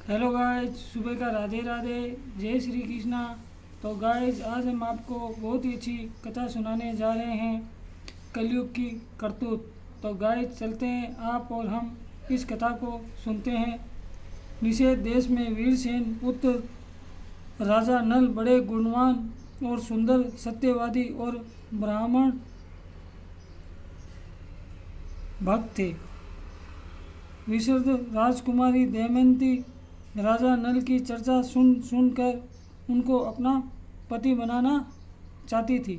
Hello guys, सुबह का राधे राधे, जय श्री कृष्णा। तो गाइज, आज हम आपको बहुत ही अच्छी कथा सुनाने जा रहे हैं, कलयुग की करतूत। तो गाइज, चलते हैं आप और हम इस कथा को सुनते हैं। निषेध देश में वीरसेन पुत्र राजा नल बड़े गुणवान और सुंदर, सत्यवादी और ब्राह्मण भक्त थे। विशुद्ध राजकुमारी दमयंती राजा नल की चर्चा सुनकर उनको अपना पति बनाना चाहती थी।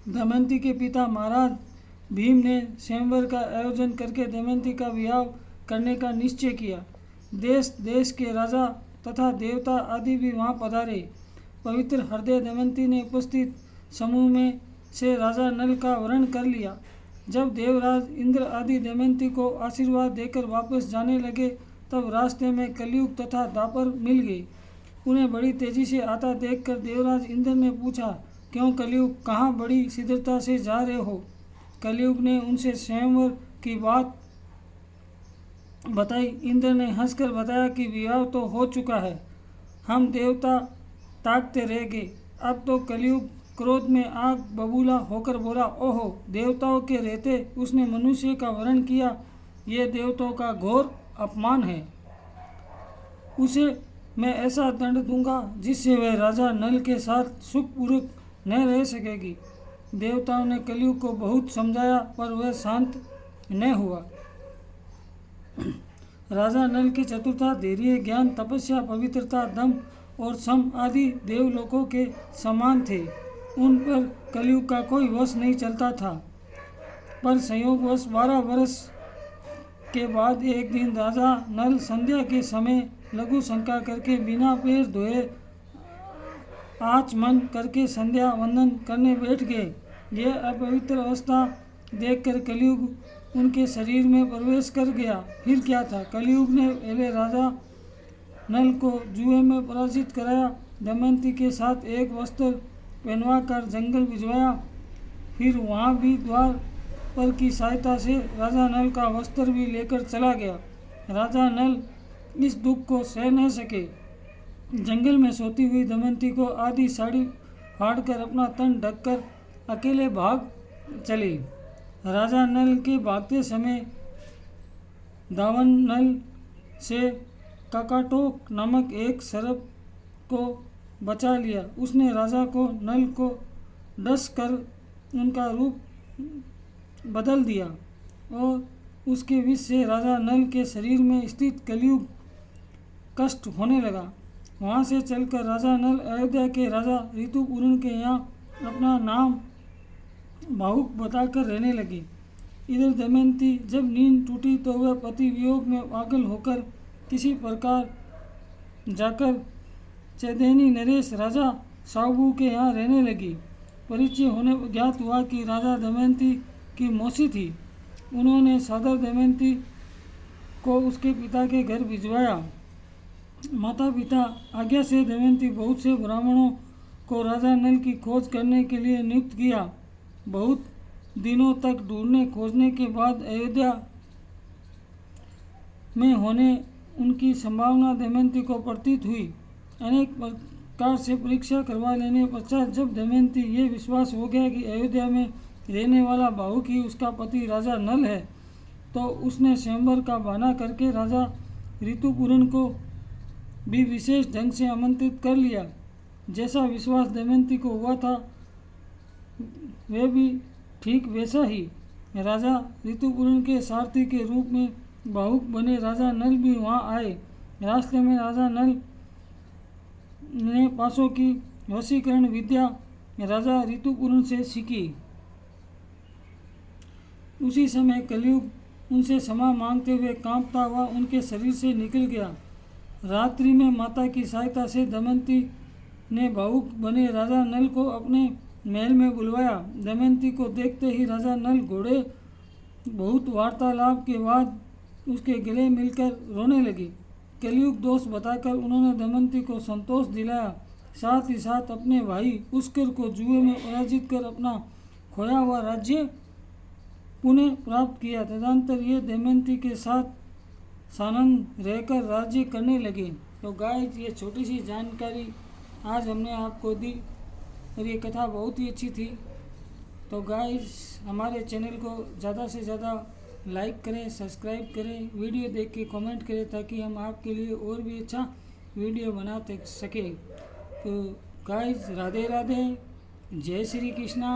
दमयंती के पिता महाराज भीम ने स्वयंवर का आयोजन करके दमयंती का विवाह करने का निश्चय किया। देश देश के राजा तथा देवता आदि भी वहां पधारे। पवित्र हृदय दमयंती ने उपस्थित समूह में से राजा नल का वर्ण कर लिया। जब देवराज इंद्र आदि दमयंती को आशीर्वाद देकर वापस जाने लगे, तब रास्ते में कलयुग तथा द्वापर मिल गए। उन्हें बड़ी तेजी से आता देखकर देवराज इंद्र ने पूछा, क्यों कलयुग, कहाँ बड़ी शीघ्रता से जा रहे हो? कलयुग ने उनसे स्वयंवर की बात बताई। इंद्र ने हंसकर बताया कि विवाह तो हो चुका है, हम देवता ताकते रह गए। अब तो कलयुग क्रोध में आग बबूला होकर बोला, ओहो, देवताओं के रहते उसने मनुष्य का वर्ण किया, ये देवताओं का घोर अपमान है। उसे मैं ऐसा दंड दूंगा जिससे वह राजा नल के साथ सुखपूर्वक न रह सकेगी। देवताओं ने कलयुग को बहुत समझाया, पर वह शांत न हुआ। राजा नल की चतुरता, धैर्य, ज्ञान, तपस्या, पवित्रता, दम और सम आदि देवलोकों के समान थे। उन पर कलयुग का कोई वश नहीं चलता था। पर संयोगवश 12 वर्ष के बाद एक दिन राजा नल संध्या के समय लघु शंका करके बिना पैर धोए आचमन करके संध्या वंदन करने बैठ गए। यह अपवित्र अवस्था देखकर कलयुग उनके शरीर में प्रवेश कर गया। फिर क्या था, कलयुग ने पहले राजा नल को जुए में पराजित कराया, दमयंती के साथ एक वस्त्र पहनवा कर जंगल भिजवाया। फिर वहाँ भी द्वार पर की सहायता से राजा नल का वस्त्र भी लेकर चला गया। राजा नल इस दुख को सह न सके। जंगल में सोती हुई दमयंती को आधी साड़ी फाड़कर अपना तन ढककर अकेले भाग चले। राजा नल के भागते समय दावन नल से काकाटोक नामक एक सर्प को बचा लिया। उसने राजा को नल को डस कर उनका रूप बदल दिया और उसके विष से राजा नल के शरीर में स्थित कलयुग कष्ट होने लगा। वहाँ से चलकर राजा नल अयोध्या के राजा ऋतुपूर्ण के यहाँ अपना नाम भावुक बताकर रहने लगे। इधर दमयंती जब नींद टूटी तो वह पति वियोग में पागल होकर किसी प्रकार जाकर चैदेनी नरेश राजा साबू के यहाँ रहने लगी। परिचय होने पर ज्ञात हुआ कि राजा दमयंती की मौसी थी। उन्होंने सादर दमयंती को उसके पिता के घर भिजवाया। माता पिता आज्ञा से दमयंती बहुत से ब्राह्मणों को राजा नल की खोज करने के लिए नियुक्त किया। बहुत दिनों तक ढूंढने खोजने के बाद अयोध्या में होने उनकी संभावना दमयंती को प्रतीत हुई। अनेक प्रकार से परीक्षा करवा लेने पश्चात जब दमयंती ये विश्वास हो गया कि अयोध्या में रहने वाला भावुक ही उसका पति राजा नल है, तो उसने स्वयंवर का बहाना करके राजा ऋतुपूर्ण को भी विशेष ढंग से आमंत्रित कर लिया। जैसा विश्वास दमयंती को हुआ था, वह भी ठीक वैसा ही। राजा ऋतुपूर्ण के सारथी के रूप में भावुक बने राजा नल भी वहाँ आए। रास्ते में राजा नल ने पासों की वशीकरण विद्या राजा ऋतुपूर्ण से सीखी। उसी समय कलयुग उनसे क्षमा मांगते हुए कांपता हुआ उनके शरीर से निकल गया। रात्रि में माता की सहायता से दमयंती ने भावुक बने राजा नल को अपने महल में बुलवाया। दमयंती को देखते ही राजा नल घोड़े बहुत वार्तालाप के बाद उसके गले मिलकर रोने लगे। कलयुग दोष बताकर उन्होंने दमयंती को संतोष दिलाया। साथ ही साथ अपने भाई पुष्कर को जुए में पराजित कर अपना खोया हुआ राज्य पुनः प्राप्त किया। तदंतर ये दमयंती के साथ सानंद रहकर राज्य करने लगे। तो गाइस ये छोटी सी जानकारी आज हमने आपको दी और ये कथा बहुत ही अच्छी थी। तो गाइस हमारे चैनल को ज़्यादा से ज़्यादा लाइक करें, सब्सक्राइब करें, वीडियो देख के कमेंट करें ताकि हम आपके लिए और भी अच्छा वीडियो बनाते सकें। तो गाइस राधे राधे, जय श्री कृष्णा।